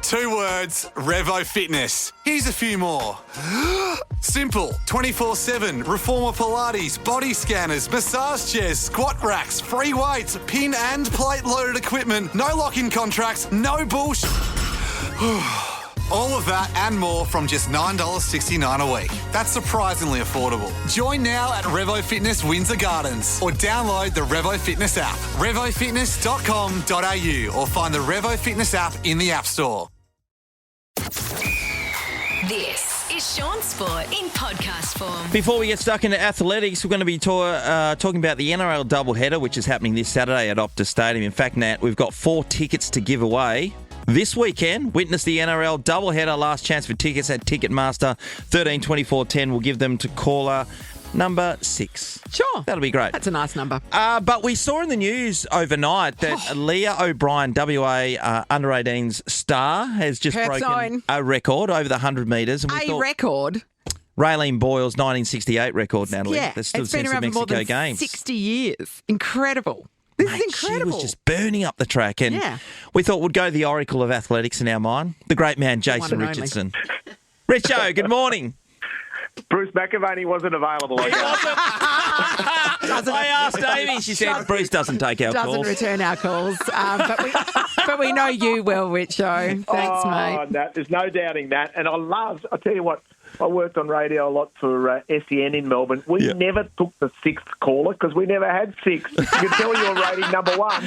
2 words, Revo Fitness. Here's a few more. Simple, 24/7, reformer Pilates, body scanners, massage chairs, squat racks, free weights, pin and plate loaded equipment, no lock-in contracts, no bullshit. All of that and more from just $9.69 a week. That's surprisingly affordable. Join now at Revo Fitness Windsor Gardens or download the Revo Fitness app. RevoFitness.com.au or find the Revo Fitness app in the App Store. This is Shaun Sport in podcast form. Before we get stuck into athletics, we're going to be talking about the NRL doubleheader, which is happening this Saturday at Optus Stadium. In fact, Nat, we've got 4 tickets to give away. This weekend, witness the NRL doubleheader. Last chance for tickets at Ticketmaster 13 24 10. We'll give them to caller number 6. Sure. That'll be great. That's a nice number. But we saw in the news overnight that Leah O'Brien, WA under-18's star, has just broken a record over the 100 metres. Record? Raylene Boyle's 1968 record, Natalie. Yeah, That's still it's been since around the for more Mexico than Games. 60 years. Incredible. This is incredible. She was just burning up the track, and we thought we'd go the oracle of athletics in our mind, the great man Jason Richardson. Richo, good morning. Bruce McAvaney wasn't available. I asked Amy. She said Bruce doesn't take our calls. Doesn't return our calls. But we know you will, Richo. Thanks, mate. There's no doubting that. And I'll tell you what, I worked on radio a lot for SEN in Melbourne. We never took the 6th caller because we never had 6. You can tell you're rating number 1.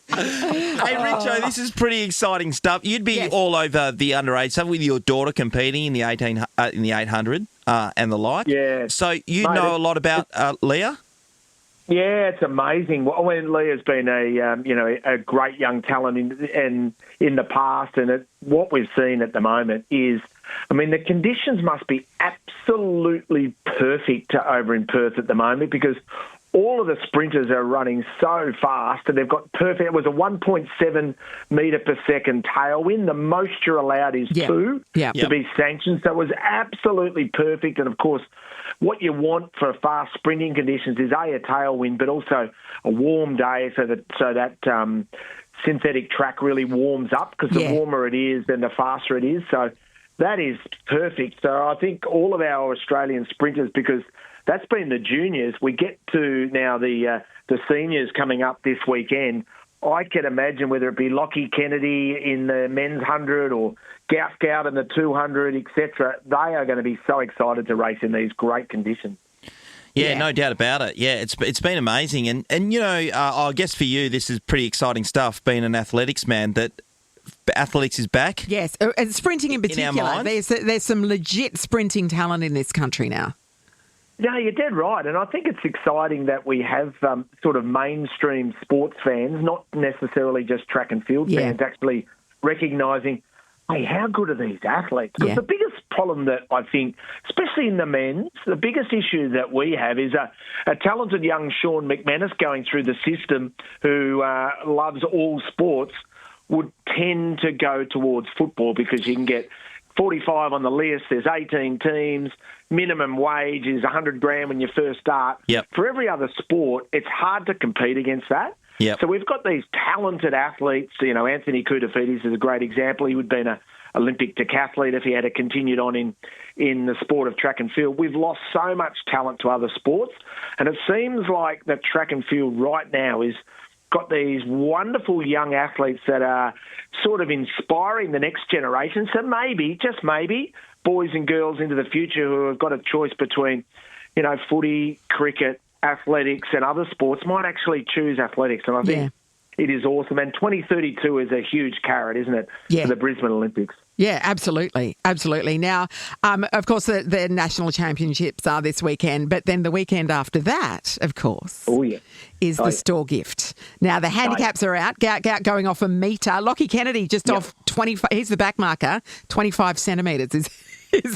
Hey, Richo, this is pretty exciting stuff. You'd be all over the underage stuff with your daughter competing in the 800 and the like. Yeah. So you know a lot about Leah? Yeah, it's amazing. Well, Leah's been a great young talent in the past, and what we've seen at the moment is, the conditions must be absolutely perfect over in Perth at the moment because all of the sprinters are running so fast, and they've got perfect. It was a 1.7 metre per second tailwind. The most you're allowed is 2 to be sanctioned. So it was absolutely perfect, and of course, what you want for fast sprinting conditions is a tailwind, but also a warm day so that synthetic track really warms up because the warmer it is, then the faster it is. So that is perfect. So I think all of our Australian sprinters, because that's been the juniors, we get to now the seniors coming up this weekend. I can imagine whether it be Lockie Kennedy in the men's 100 or Gout in the 200, etc., they are going to be so excited to race in these great conditions. Yeah, no doubt about it. Yeah, it's been amazing. And I guess for you, this is pretty exciting stuff, being an athletics man, that athletics is back. Yes, and sprinting in particular. There's some legit sprinting talent in this country now. No, you're dead right. And I think it's exciting that we have sort of mainstream sports fans, not necessarily just track and field fans, actually recognising, hey, how good are these athletes? Because the biggest problem that I think, especially in the men's, the biggest issue that we have is a talented young Shaun McManus going through the system who loves all sports would tend to go towards football because you can get 45 on the list, there's 18 teams, minimum wage is $100,000 when you first start. Yep. For every other sport, it's hard to compete against that. Yep. So we've got these talented athletes. Anthony Koutafidis is a great example. He would have been an Olympic decathlete if he had continued on in the sport of track and field. We've lost so much talent to other sports, and it seems like that track and field right now is got these wonderful young athletes that are sort of inspiring the next generation. So maybe, just maybe, boys and girls into the future who have got a choice between, footy, cricket, athletics and other sports might actually choose athletics. And I think it is awesome. And 2032 is a huge carrot, isn't it, for the Brisbane Olympics? Yeah, absolutely. Absolutely. Now, of course, the national championships are this weekend, but then the weekend after that, of course, is the store gift. Now, the handicaps are out. Gout going off a metre. Lockie Kennedy just off 25. He's the back marker. 25 centimetres is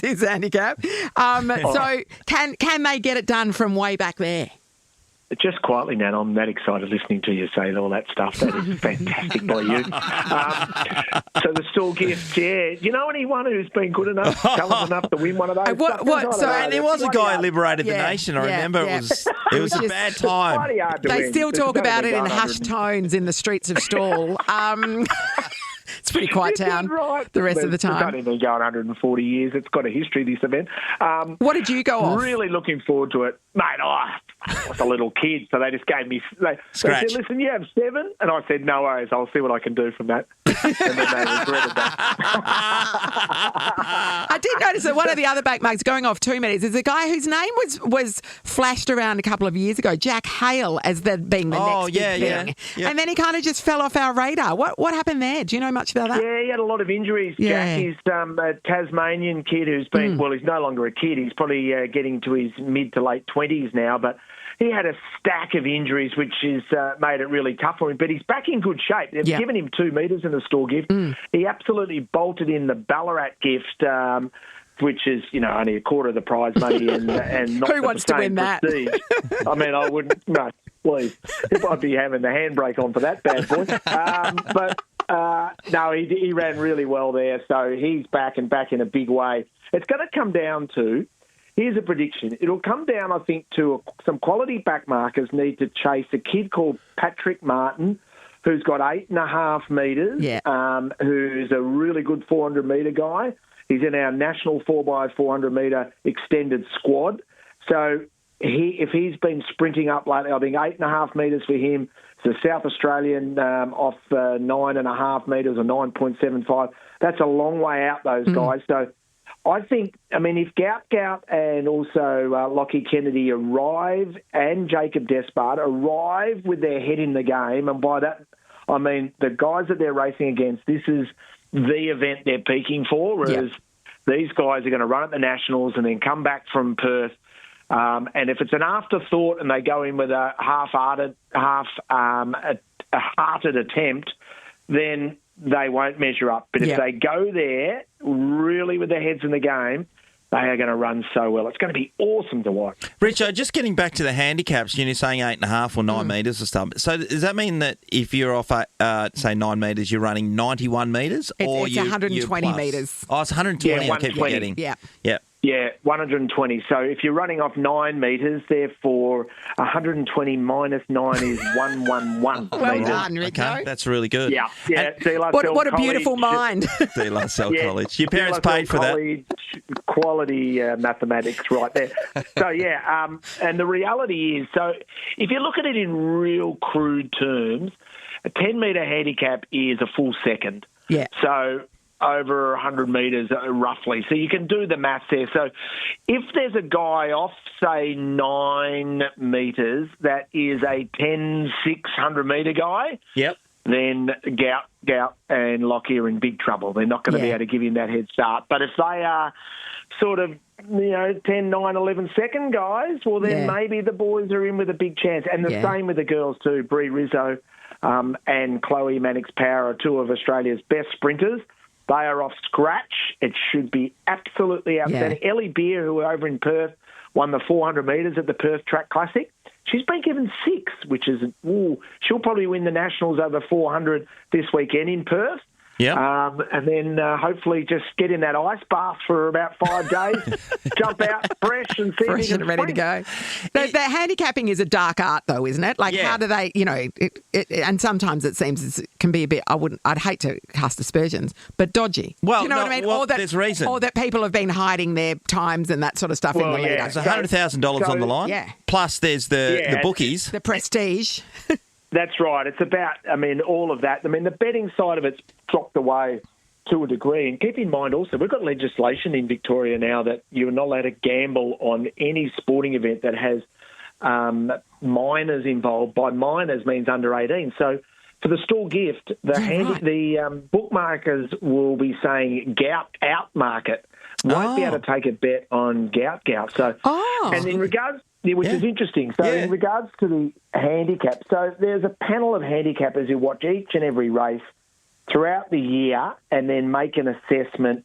his handicap. So can they get it done from way back there? Just quietly, Nan, I'm that excited listening to you say all that stuff. That is fantastic by you. So the store gift, do you know anyone who's been good enough, talented enough to win one of those? And there was a guy who liberated the nation. I remember it was a bad time. They still talk about it in hushed tones in the streets of Stawell. It's pretty quiet town right. the rest of the It's time. only been going 140 years. It's got a history, this event. What did you go off? Really looking forward to it. Mate, I was a little kid, so they just gave me... They said, listen, you have 7? And I said, no worries, I'll see what I can do from that. And then they regretted that. I did notice that one of the other back marks going off 2 metres is a guy whose name was flashed around a couple of years ago, Jack Hale, as being the next big thing. Yeah. And then he kind of just fell off our radar. What happened there? Do you know much about that? Yeah, he had a lot of injuries. Yeah. Jack is a Tasmanian kid who's been... Well, he's no longer a kid. He's probably getting to his mid to late 20s now, but he had a stack of injuries, which has made it really tough for him. But he's back in good shape. They've given him 2 metres in the store gift. He absolutely bolted in the Ballarat gift, which is, only a quarter of the prize money and not Who wants to win that? I mean, I wouldn't... No, please. I'd be having the handbrake on for that bad boy. No, he ran really well there, so he's back and back in a big way. It's going to come down to... Here's a prediction. It'll come down, I think, to some quality back markers need to chase a kid called Patrick Martin, who's got 8.5 metres, who's a really good 400-metre guy. He's in our national 4x400-metre extended squad. So if he's been sprinting up lately, I think 8.5 metres for him. It's a South Australian off 9.5 metres or 9.75. That's a long way out, those guys. So I think, if Gout and also Lockie Kennedy arrive and Jacob Despard arrive with their head in the game, and by that, I mean the guys that they're racing against, this is the event they're peaking for, whereas these guys are going to run at the Nationals and then come back from Perth. And if it's an afterthought and they go in with a half-hearted attempt, then they won't measure up. But if they go there really with their heads in the game, they are going to run so well. It's going to be awesome to watch. Richo, just getting back to the handicaps, you're saying 8.5 or 9 metres or something. So does that mean that if you're off, say, 9 metres, you're running 91 metres? It's 120 metres. Oh, it's 120. I keep forgetting. Yeah. Yeah, 120. So if you're running off 9 metres, therefore 120 minus 9 is 111 Well metres. done, Richo. Okay, that's really good. Yeah. What a beautiful mind. De La Salle College. Your parents paid for that. Quality mathematics right there. So, and the reality is, so if you look at it in real crude terms, a 10-metre handicap is a full second. Yeah. So over 100 metres roughly. So you can do the maths there. So if there's a guy off, say, 9 metres that is a 10, 600-metre guy, then Gout and Lockie are in big trouble. They're not going to be able to give him that head start. But if they are sort of, 10, 9, 11 second guys, well, then maybe the boys are in with a big chance. And the same with the girls too. Brie Rizzo and Chloe Mannix-Power are 2 of Australia's best sprinters. They are off scratch. It should be absolutely outstanding. Ellie Beer, who are over in Perth, won the 400 metres at the Perth Track Classic. She's been given 6, which is, she'll probably win the Nationals over 400 this weekend in Perth. Yeah. And then hopefully just get in that ice bath for about 5 days, jump out fresh and see fresh and ready to go. The handicapping is a dark art, though, isn't it? Like, how do they, and sometimes it seems it can be a bit, I'd hate to cast aspersions, but dodgy. Well, do you know what I mean? Well, or that, there's reason. Or that people have been hiding their times and that sort of stuff in the lead. There's $100,000 on the line. Yeah. Plus there's the bookies. The prestige. That's right. It's about, all of that. The betting side of it's dropped away to a degree. And keep in mind also, we've got legislation in Victoria now that you're not allowed to gamble on any sporting event that has minors involved. By minors means under 18. So for the store gift, the bookmakers will be saying Gout out market. Won't be able to take a bet on Gout. So, and in regards, which is interesting. So in regards to the handicap, so there's a panel of handicappers who watch each and every race throughout the year and then make an assessment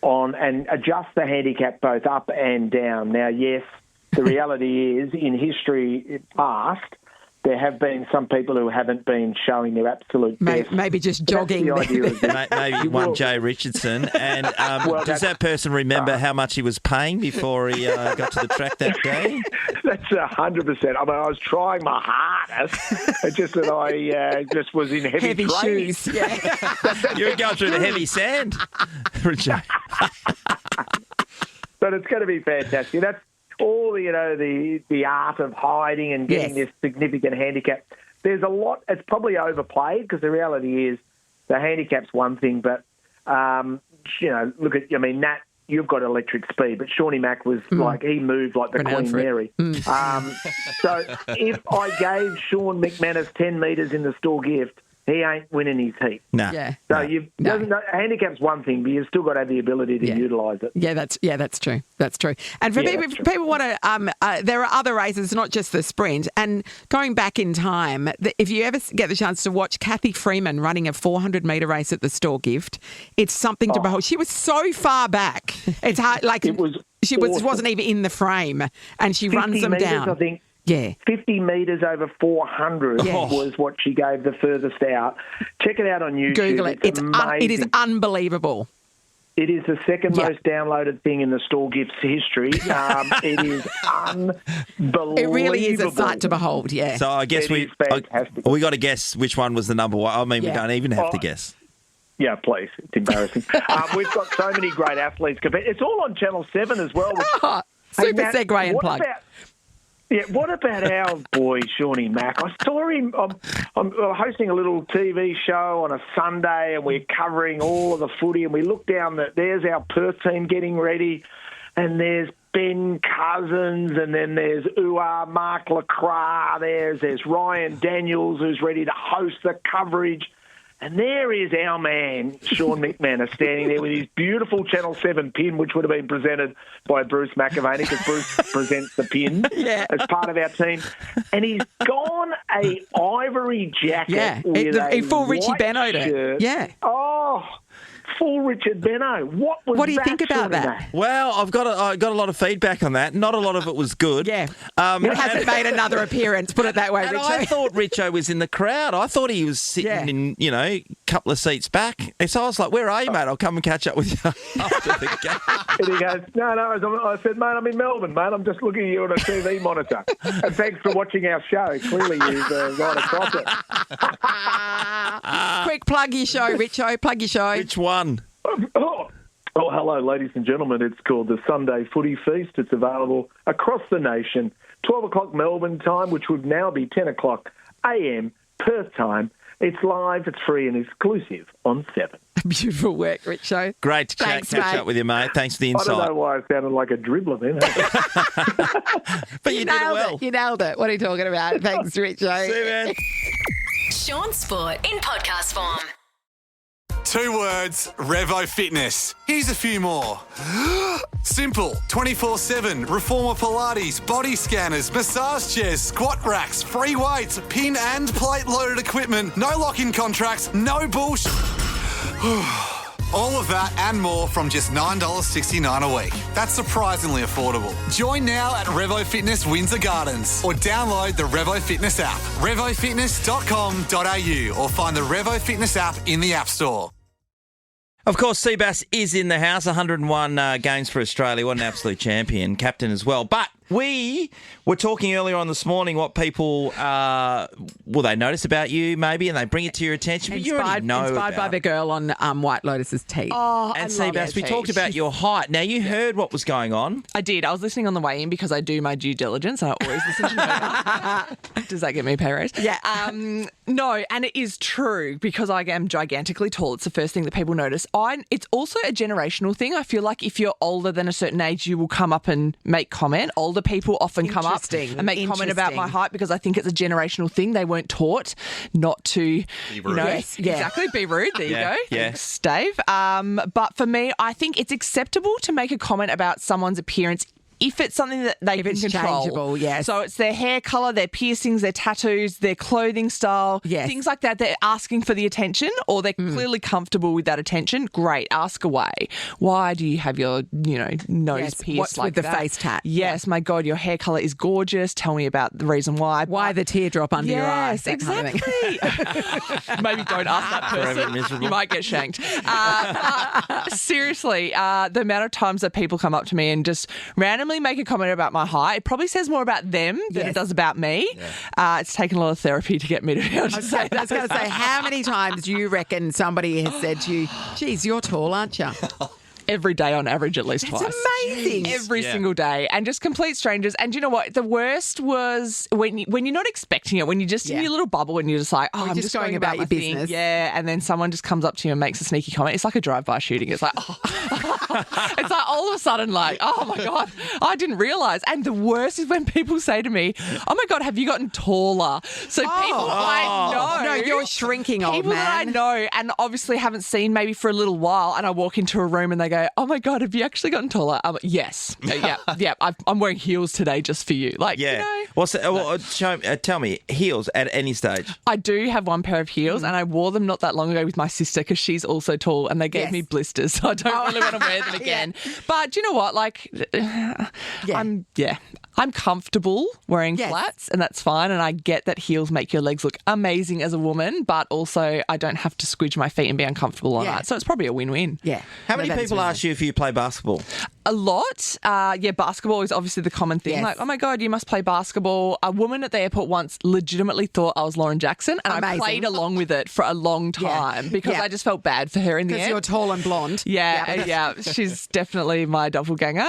on and adjust the handicap both up and down. Now, yes, the reality is in history past, there have been some people who haven't been showing their absolute best. Maybe just jogging. Maybe one Jay Richardson. And does that person remember how much he was paying before he got to the track that day? That's 100%. I mean, I was trying my hardest. It's just that I just was in heavy training. Shoes. Yeah. You were going through the heavy sand, Richo. But it's going to be fantastic. That's all, the art of hiding and getting this significant handicap. There's a lot. It's probably overplayed because the reality is the handicap's one thing, but, Nat, you've got electric speed, but Shawnee Mac was he moved like the Renowned Queen Mary. So if I gave Shaun McManus 10 metres in the store gift, he ain't winning his heat. No. Yeah. So handicap's one thing, but you've still got to have the ability to utilise it. Yeah, that's true. That's true. And for people want to, there are other races, not just the sprint. And going back in time, if you ever get the chance to watch Kathy Freeman running a 400-metre race at the store gift, it's something to behold. She was so far back. It's hard. She wasn't even in the frame, and she runs them down. I think. Yeah. 50 metres over 400 was what she gave the furthest out. Check it out on YouTube. Google it. It is unbelievable. It is the second most downloaded thing in the store gifts history. It is unbelievable. It really is a sight to behold, yeah. So I guess we got to guess which one was the number one. I mean, we don't even have to guess. Yeah, please. It's embarrassing. We've got so many great athletes. It's all on Channel 7 as well. Super segue and plug. What about our boy, Shawnee Mac? I saw him. I'm hosting a little TV show on a Sunday, and we're covering all of the footy, and we look down, there's our Perth team getting ready, and there's Ben Cousins, and then there's Mark Lacroix, there's Ryan Daniels, who's ready to host the coverage. And there is our man, Shaun McManus, standing there with his beautiful Channel 7 pin, which would have been presented by Bruce McAvaney, because Bruce presents the pin as part of our team. And he's gone a ivory jacket with a full Richie white Benno shirt. Yeah. Oh, full Richard Benno. What do you think about that? Well, I got a lot of feedback on that. Not a lot of it was good. Yeah. It hasn't made another appearance, put it that way, and Richo. I thought Richo was in the crowd. I thought he was sitting in, a couple of seats back. And so I was like, where are you, mate? I'll come and catch up with you after the game. And he goes, no. I said, mate, I'm in Melbourne, mate. I'm just looking at you on a TV monitor. And thanks for watching our show. Clearly you've right across it. Quick plug your show, Richo. Plug your show. Which one? Oh, hello, ladies and gentlemen. It's called the Sunday Footy Feast. It's available across the nation, 12 o'clock Melbourne time, which would now be 10 o'clock a.m. Perth time. It's live, it's free and exclusive on 7. Beautiful work, Richo. Great to catch up with you, mate. Thanks for the insight. I don't know why I sounded like a dribbler then. But you did it well. You nailed it. What are you talking about? Thanks, Richo. See you, man. Shaun Sport in podcast form. 2 words, Revo Fitness. Here's a few more. Simple, 24/7, Reformer Pilates, body scanners, massage chairs, squat racks, free weights, pin and plate loaded equipment, no lock-in contracts, no bullshit. All of that and more from just $9.69 a week. That's surprisingly affordable. Join now at Revo Fitness Windsor Gardens or download the Revo Fitness app. RevoFitness.com.au or find the Revo Fitness app in the App Store. Of course, Cbass is in the house. 101 games for Australia. What an absolute champion. Captain as well. But we were talking earlier on this morning what people, they notice about you maybe and they bring it to your attention. But you already know inspired by the girl on White Lotus's teeth. Oh, and Cbass, we talked about your height. Now, you heard what was going on. I did. I was listening on the way in because I do my due diligence. I always listen to her. Does that get me a pay raise? Yeah. No, and it is true because I am gigantically tall. It's the first thing that people notice. It's also a generational thing. I feel like if you're older than a certain age, you will come up and make comment. Older people often come up and make comment about my height because I think it's a generational thing. They weren't taught not to, be rude. Exactly, be rude. There you go. Yeah. Thanks, Dave. But for me, I think it's acceptable to make a comment about someone's appearance if it's something that they can control. Changeable, yes. So it's their hair colour, their piercings, their tattoos, their clothing style, things like that. They're asking for the attention, or they're clearly comfortable with that attention. Great, ask away. Why do you have your, nose pierced What's like with that? the face tat? Yes, my God, your hair colour is gorgeous. Tell me about the reason why. Why the teardrop under your eye? Yes, exactly. Maybe don't ask that person. You might get shanked. Seriously, the amount of times that people come up to me and just randomly make a comment about my height, it probably says more about them than it does about me. Yeah. It's taken a lot of therapy to get me to be able to say that. I was going to say, how many times do you reckon somebody has said to you, geez, you're tall, aren't you? Every day on average, at least twice. Amazing. Every single day. And just complete strangers. And you know what? The worst was when you're not expecting it, when you're just in your little bubble and you're just like, I'm just going about your business. Yeah. And then someone just comes up to you and makes a sneaky comment. It's like a drive-by shooting. It's like, it's like all of a sudden like, oh my God, I didn't realise. And the worst is when people say to me, oh my God, have you gotten taller? So people I know. No, you're shrinking, old man. People that I know and obviously haven't seen maybe for a little while, and I walk into a room and they go, oh my God, have you actually gotten taller? I'm like, yes. Yeah. I'm wearing heels today just for you. Like, tell me, heels at any stage? I do have one pair of heels and I wore them not that long ago with my sister because she's also tall and they gave me blisters. So I don't really want to wear them again. But do you know what? Like, I'm comfortable wearing flats and that's fine. And I get that heels make your legs look amazing as a woman, but also I don't have to squidge my feet and be uncomfortable on that. So it's probably a win-win. Yeah. How many people ask you if you play basketball? A lot. Basketball is obviously the common thing. Yes. Like, oh my God, you must play basketball. A woman at the airport once legitimately thought I was Lauren Jackson and I played along with it for a long time because I just felt bad for her in the end. Because you're tall and blonde. Yeah. She's definitely my doppelganger.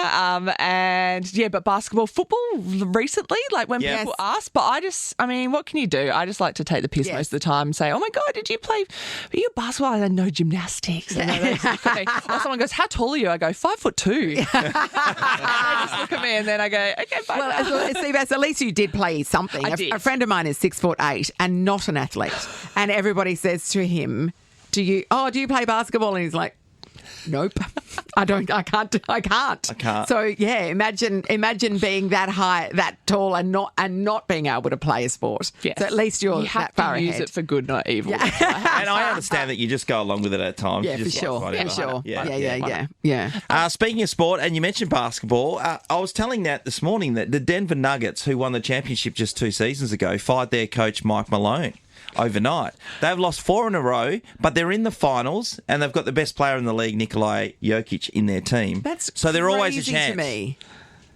But basketball, football recently, like when people ask, but what can you do? I just like to take the piss most of the time and say, oh my God, did you play basketball? I said, no, gymnastics. And they just look at me. Or someone goes, how tall are you? I go, 5'2". And they just look at me and then I go, okay, fine. Well, Cbass, at least you did play something. I did. A friend of mine is 6'8" and not an athlete. And everybody says to him, do you play basketball? And he's like, nope, I can't. So imagine being that high, that tall, and not being able to play a sport. Yes. So at least you're that far ahead. You have to use it for good, not evil. Yeah. And I understand that you just go along with it at times. Yeah, for sure. Yeah. Speaking of sport, and you mentioned basketball, I was telling Nat this morning that the Denver Nuggets, who won the championship just 2 seasons ago, fired their coach Mike Malone overnight. They've lost 4 in a row, but they're in the finals, and they've got the best player in the league, Nikola Jokic, in their team. So they're always a chance. To me.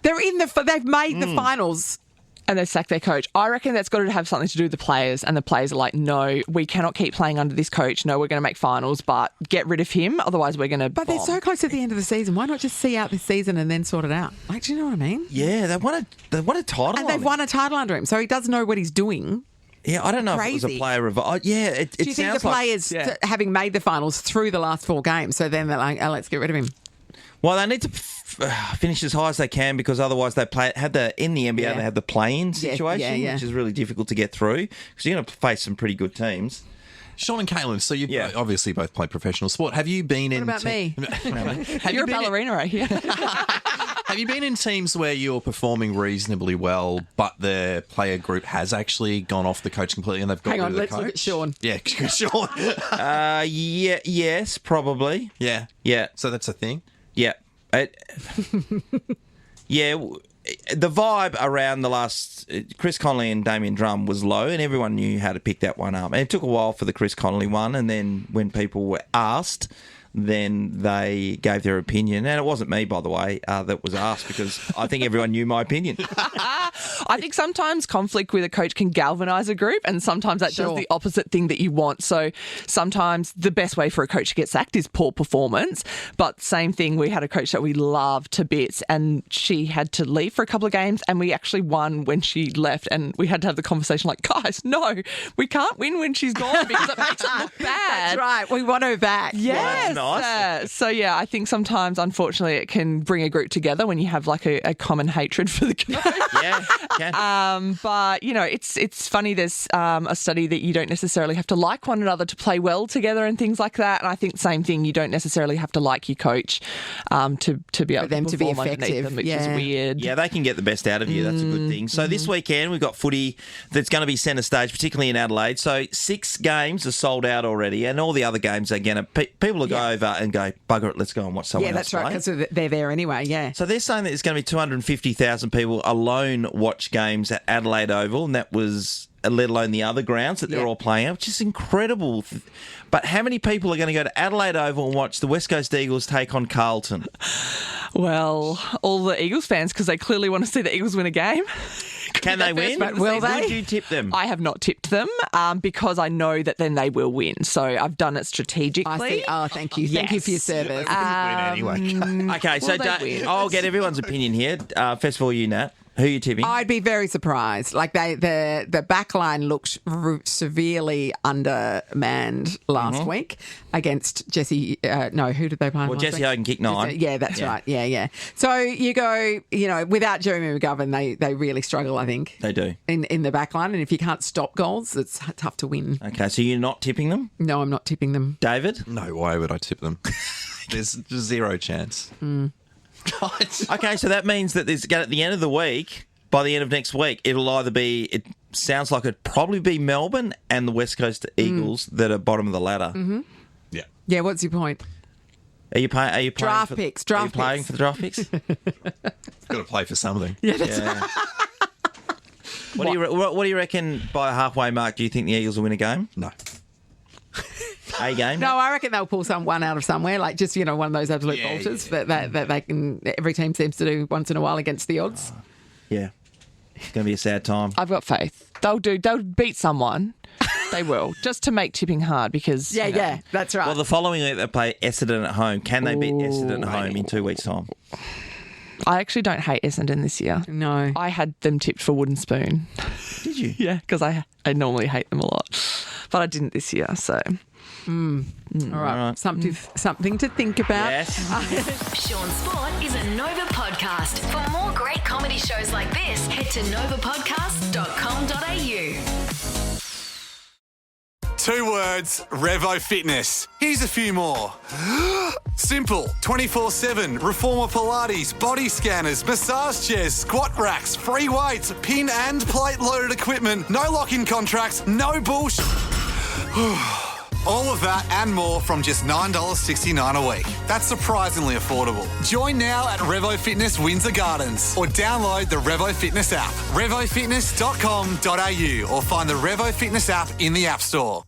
They're they've made the finals. And they sacked their coach. I reckon that's got to have something to do with the players. And the players are like, no, we cannot keep playing under this coach. No, we're going to make finals, but get rid of him. Otherwise, we're going to But they're so close to the end of the season. Why not just see out this season and then sort it out? Like, do you know what I mean? Yeah, they won a title. And they've won a title under him. So he does know what he's doing. Yeah, I don't know if it was a player of... Do you think the players, having made the finals through the last 4 games, so then they're like, oh, let's get rid of him? Well, they need to finish as high as they can because otherwise in the NBA they have the play-in situation, which is really difficult to get through because you're going to face some pretty good teams. Shaun and Caitlin, so you obviously both play professional sport. Have you been in... What about me? You're a ballerina right here. Have you been in teams where you're performing reasonably well, but the player group has actually gone off the coach completely and they've got rid of the coach? Hang on, let's look at Shaun. Yeah, Shaun. Yes, probably. Yeah. So that's a thing? Yeah. The vibe around the last... Chris Connolly and Damien Drum was low and everyone knew how to pick that one up. And it took a while for the Chris Connolly one, and then when people were asked... then they gave their opinion. And it wasn't me, by the way, that was asked because I think everyone knew my opinion. I think sometimes conflict with a coach can galvanise a group and sometimes that does the opposite thing that you want. So sometimes the best way for a coach to get sacked is poor performance. But same thing, we had a coach that we loved to bits and she had to leave for a couple couple of games and we actually won when she left, and we had to have the conversation like, guys, no, we can't win when she's gone because it makes it look bad. That's right. We want her back. Yes. Well, that's nice. So, yeah, I think sometimes, unfortunately, it can bring a group together when you have like a common hatred for the coach. Yeah, can. But, you know, it's funny. There's a study that you don't necessarily have to like one another to play well together and things like that. And I think same thing, you don't necessarily have to like your coach to be able For them to be perform underneath effective. them, which Yeah. is weird. Yeah, they can get the best out of you. That's a good thing. So this weekend we've got footy that's going to be centre stage, particularly in Adelaide. So 6 games are sold out already, and all the other games are going to people will go over and go, bugger it, let's go and watch someone else Yeah, that's right, because they're there anyway, yeah. So they're saying that there's going to be 250,000 people alone watch games at Adelaide Oval, and that was, let alone the other grounds that they're all playing at, which is incredible. But how many people are going to go to Adelaide Oval and watch the West Coast Eagles take on Carlton? Well, all the Eagles fans, because they clearly want to see the Eagles win a game. Can they win? But will they? Would you tip them? I have not tipped them because I know that then they will win. So I've done it strategically. I see. Oh, thank you. Thank you for your service. Anyway. Okay, so they win? I'll get everyone's opinion here. First of all, you, Nat. Who are you tipping? I'd be very surprised. Like the back line looked severely undermanned last week against Jesse. No, who did they play? Well, last Jesse week? Hogan kicked 9. Yeah, that's right. Yeah. So you go, without Jeremy McGovern, they really struggle, I think. They do. In the back line, and if you can't stop goals, it's tough to win. Okay, so you're not tipping them? No, I'm not tipping them. David? No, why would I tip them? There's zero chance. Okay, so that means that there's at the end of the week, by the end of next week, it'll either be, it sounds like it'd probably be Melbourne and the West Coast Eagles that are bottom of the ladder. Mm-hmm. Yeah. Yeah, what's your point? Are you playing Draft picks. Are you playing for the draft picks? Got to play for something. Yeah. What do you reckon by a halfway mark? Do you think the Eagles will win a game? No. A game? No, I reckon they'll pull one out of somewhere, like just one of those absolute bolters that they can. Every team seems to do once in a while against the odds. Yeah, it's going to be a sad time. I've got faith. They'll beat someone. They will, just to make tipping hard because... Yeah, that's right. Well, the following week they play Essendon at home. Can they beat Essendon at home in 2 weeks' time? I actually don't hate Essendon this year. No. I had them tipped for wooden spoon. Did you? Yeah, because I normally hate them a lot. But I didn't this year, so... All right. Something to think about. Yes. Shaun Sport is a Nova podcast. For more great comedy shows like this, head to novapodcast.com.au. 2 words, Revo Fitness. Here's a few more. Simple, 24/7, reformer Pilates, body scanners, massage chairs, squat racks, free weights, pin and plate loaded equipment, no lock-in contracts, no bullshit. All of that and more from just $9.69 a week. That's surprisingly affordable. Join now at Revo Fitness Windsor Gardens or download the Revo Fitness app, revofitness.com.au, or find the Revo Fitness app in the App Store.